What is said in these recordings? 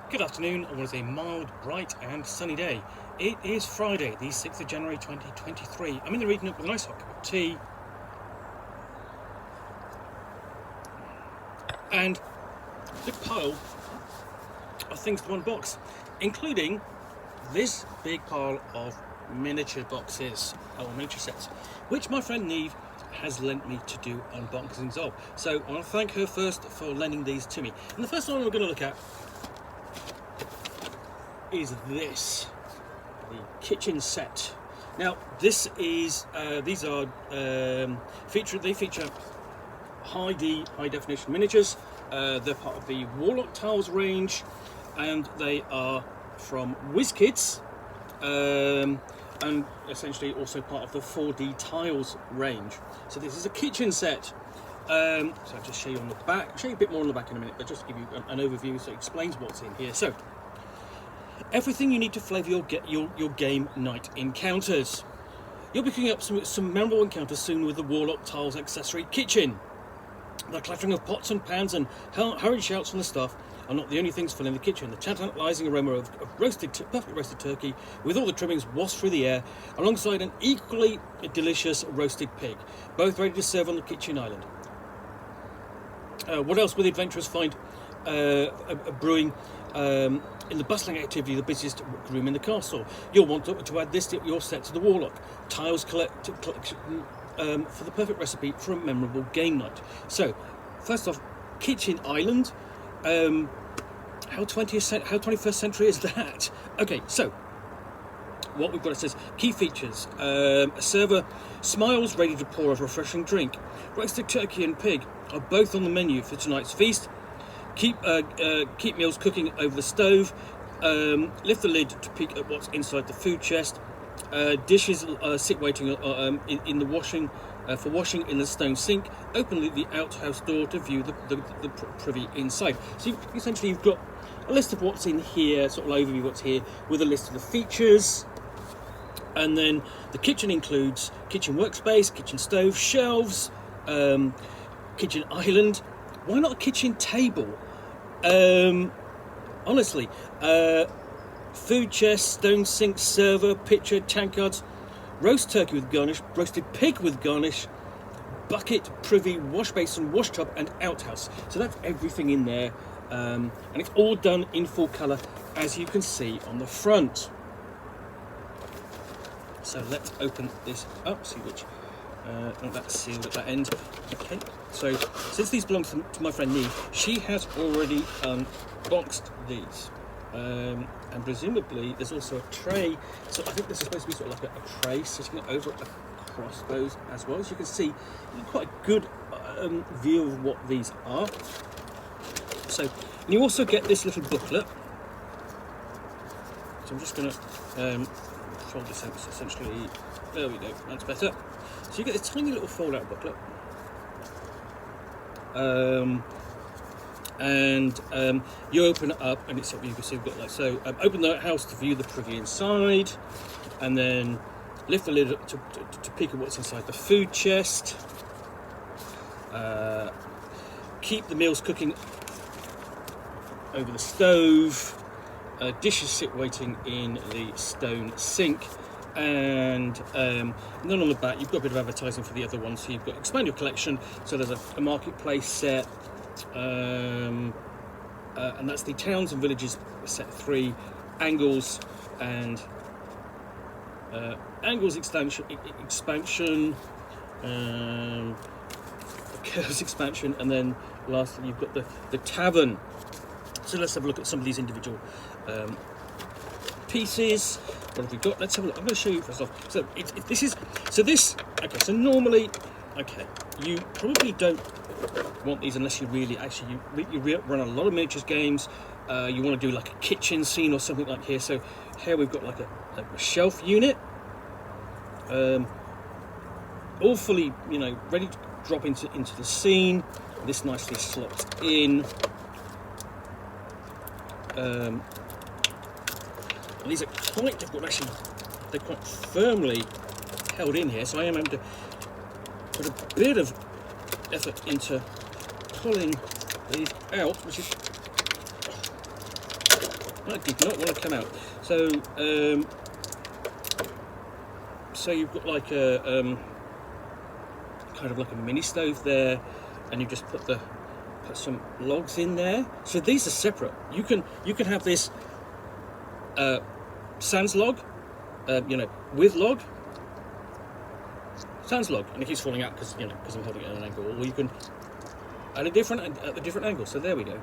Good afternoon, or was a mild, bright and sunny day. It is Friday, the 6th of January 2023. I'm in the reading Nook with a nice hot cup of tea. And a big pile of things to unbox, including this big pile of miniature boxes, or miniature sets, which my friend Neve has lent me to do unboxings of. So I want to thank her first for lending these to me. And the first one we're going to look at is this, the kitchen set. Now this is these are they feature high definition miniatures. They're part of the Warlock Tiles range, and they are from WizK, and essentially also part of the 4D Tiles range. So this is a kitchen set. So I'll just show you on the back. I'll show you a bit more on the back in a minute, but just to give you an overview so it explains what's in here. So everything you need to flavour your game night encounters. You'll be picking up some memorable encounters soon with the Warlock Tiles accessory kitchen. The clattering of pots and pans and hurried shouts from the staff are not the only things filling the kitchen. The tantalising aroma of perfectly roasted turkey with all the trimmings wafts through the air, alongside an equally delicious roasted pig, both ready to serve on the kitchen island. What else will the adventurers find brewing in the bustling activity of the busiest room in the castle? You'll want to add this to your set to the Warlock Tiles collection for the perfect recipe for a memorable game night. So, first off, kitchen island. How 21st century is that? Okay, so what we've got, it says key features: a server smiles ready to pour a refreshing drink. Roasted turkey and pig are both on the menu for tonight's feast. Keep meals cooking over the stove. Lift the lid to peek at what's inside the food chest. Dishes sit waiting in the washing for washing in the stone sink. Open the outhouse door to view the privy inside. So essentially you've got a list of what's in here, sort of overview of what's here, with a list of the features. And then the kitchen includes kitchen workspace, kitchen stove, shelves, kitchen island. Why not a kitchen table? Honestly, food chest, stone sink, server, pitcher, tankards, roast turkey with garnish, roasted pig with garnish, bucket, privy, wash basin, wash tub, and outhouse. So that's everything in there, and it's all done in full colour, as you can see on the front. So let's open this up, see which. That's sealed at that end. Okay, so since these belong to my friend Neve, she has already unboxed these. And presumably there's also a tray. So I think this is supposed to be sort of like a tray sitting over across those as well. As you can see, quite a good view of what these are. So, and you also get this little booklet. So I'm just going to fold this out, essentially. There we go, that's better. So you get this tiny little fold-out booklet, and you open it up, and it's you can see we've got like so. Open the house to view the privy inside, and then lift the lid up to peek at what's inside the food chest. Keep the meals cooking over the stove. Dishes sit waiting in the stone sink. And then on the back you've got a bit of advertising for the other ones. So you've got expand your collection, so there's a marketplace set, and that's the towns and villages set 3, angles and angles expansion, curves expansion, and then lastly you've got the tavern. So let's have a look at some of these individual pieces. What have we got? Let's have a look. I'm going to show you first off. So okay. So normally, okay, you probably don't want these unless you really you run a lot of miniatures games. You want to do like a kitchen scene or something like here. So here we've got like a shelf unit, all fully, ready to drop into the scene. This nicely slots in. These are quite difficult, actually. They're quite firmly held in here, so I am having to put a bit of effort into pulling these out, which is That did not want to come out. So, so you've got like a kind of like a mini stove there, and you just put some logs in there. So these are separate. You can have this sans log, with log, sans log, and it keeps falling out because I'm holding it at an angle. Or you can at a different angle. So there we go.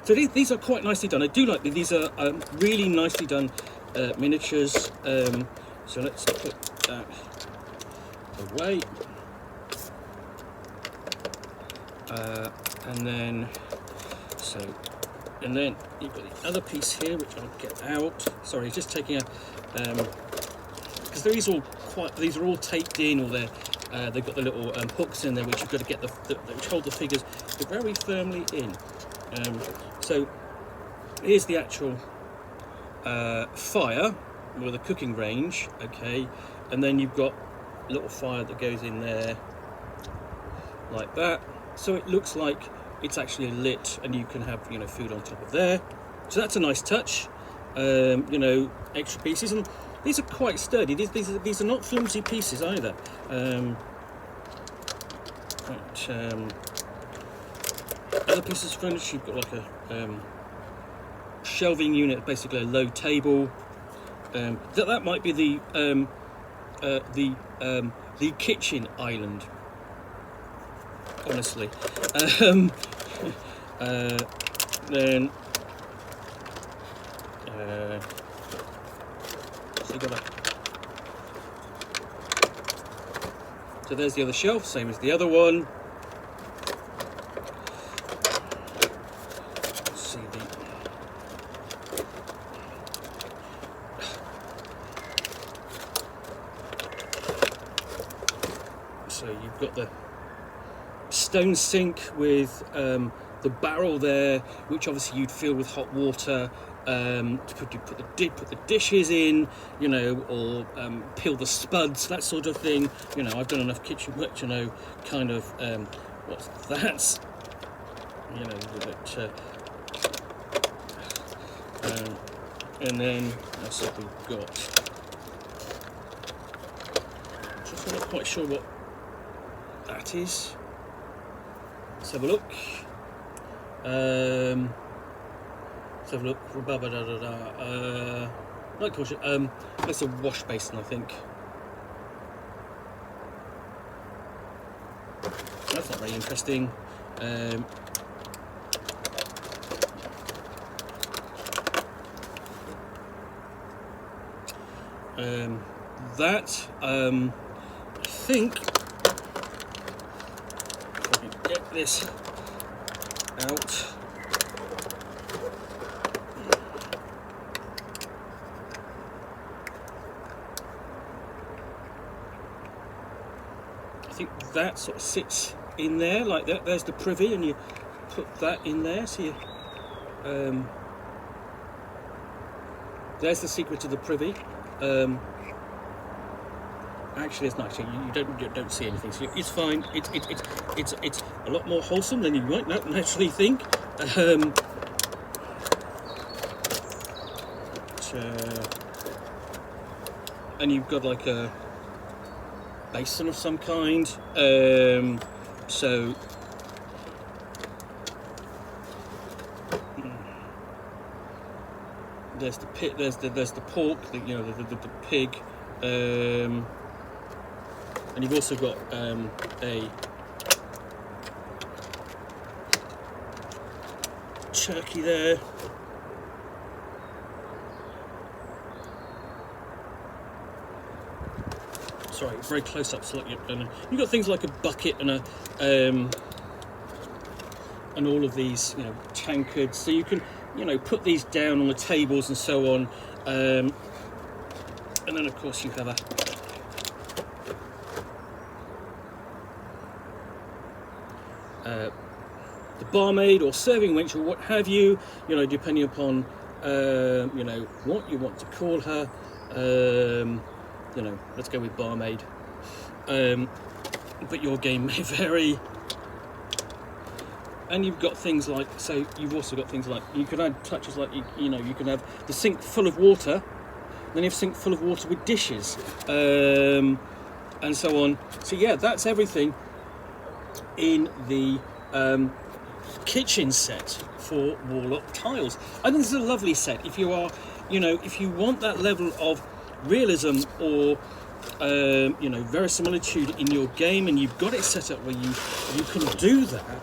So these are quite nicely done. I do like these are really nicely done miniatures. So let's put that away. And then you've got the other piece here, which I'll get out. Sorry, just taking because these are all taped in, or they've got the little hooks in there, which you've got to get which hold the figures very firmly in. So here's the actual fire with a cooking range, okay, and then you've got a little fire that goes in there like that, so it looks like it's actually lit, and you can have food on top of there. So that's a nice touch. Extra pieces, and these are quite sturdy. These are not flimsy pieces either. Other pieces of furniture, you've got like a shelving unit, basically a low table. That might be the kitchen island, honestly. Then so there's the other shelf, same as the other one. So you've got the stone sink with the barrel there, which obviously you'd fill with hot water to put the dishes in, or peel the spuds, that sort of thing. I've done enough kitchen work to know kind of what that's. And then that's what we've got. Just not quite sure what that is. Let's have a look. Let's have a look. Not quite sure. That's a wash basin, I think. That's not very interesting. I think if I can get this out. I think that sort of sits in there like that. There's the privy, and you put that in there. So you, there's the secret to the privy. Actually, it's not. Actually, you don't see anything. So it's fine. It's a lot more wholesome than you might naturally think. And you've got like a basin of some kind. So there's the pit. There's the pork. The pig. And you've also got a turkey there. Sorry, very close up. So you've got things like a bucket and and all of these, tankards. So you can, put these down on the tables and so on. And then of course you have the barmaid or serving wench or what have you, depending upon what you want to call her. Let's go with barmaid. But your game may vary. and you've got things like, so you've also got things like, you can add touches like, you know, you can have the sink full of water, then you have a sink full of water with dishes, and so on. So yeah, that's everything in the kitchen set for Warlock Tiles. I think this is a lovely set if you are, you know, if you want that level of realism or you know, verisimilitude in your game, and you've got it set up where you can do that.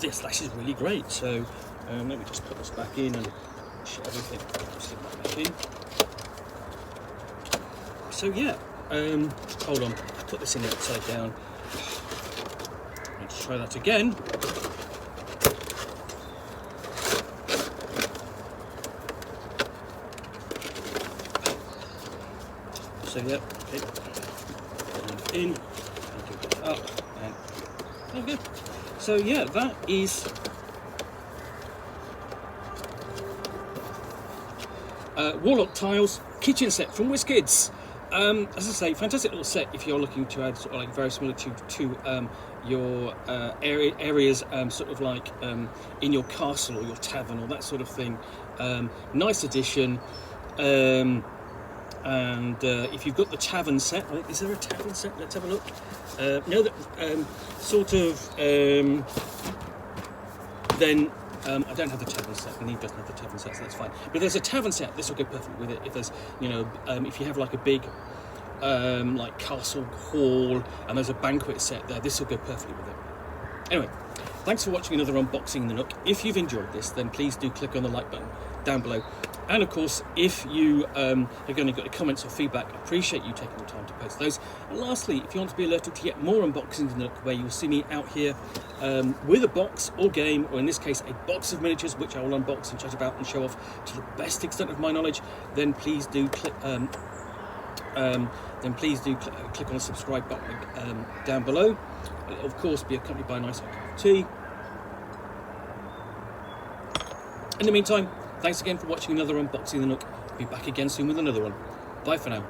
This is really great. So let me just put this back in and shut everything. Slip that back in. So yeah, hold on. Put this in upside down. Let's try that again. So yeah, okay. And in, and up, and there we go. So yeah, that is Warlock Tiles kitchen set from WizK. As I say, fantastic little set if you're looking to add sort of like verisimilitude to your areas, sort of like in your castle or your tavern or that sort of thing. Nice addition. And if you've got the tavern set, is there a tavern set? Let's have a look. No, that sort of. Then I don't have the tavern set, and he doesn't have the tavern set, so that's fine. But if there's a tavern set, this will go perfectly with it. If there's, you know, if you have like a big, like castle hall, and there's a banquet set there, this will go perfectly with it. Anyway, thanks for watching another unboxing in the Nook. If you've enjoyed this, then please do click on the like button down below. And of course, if you have got any comments or feedback, I appreciate you taking the time to post those. And lastly, if you want to be alerted to yet more unboxings in the Nook, where you'll see me out here with a box or game, or in this case, a box of miniatures, which I will unbox and chat about and show off to the best extent of my knowledge, then please do click. Click on the subscribe button down below. It'll of course be accompanied by a nice cup of tea. In the meantime, thanks again for watching another unboxing in the Nook. I'll be back again soon with another one. Bye for now.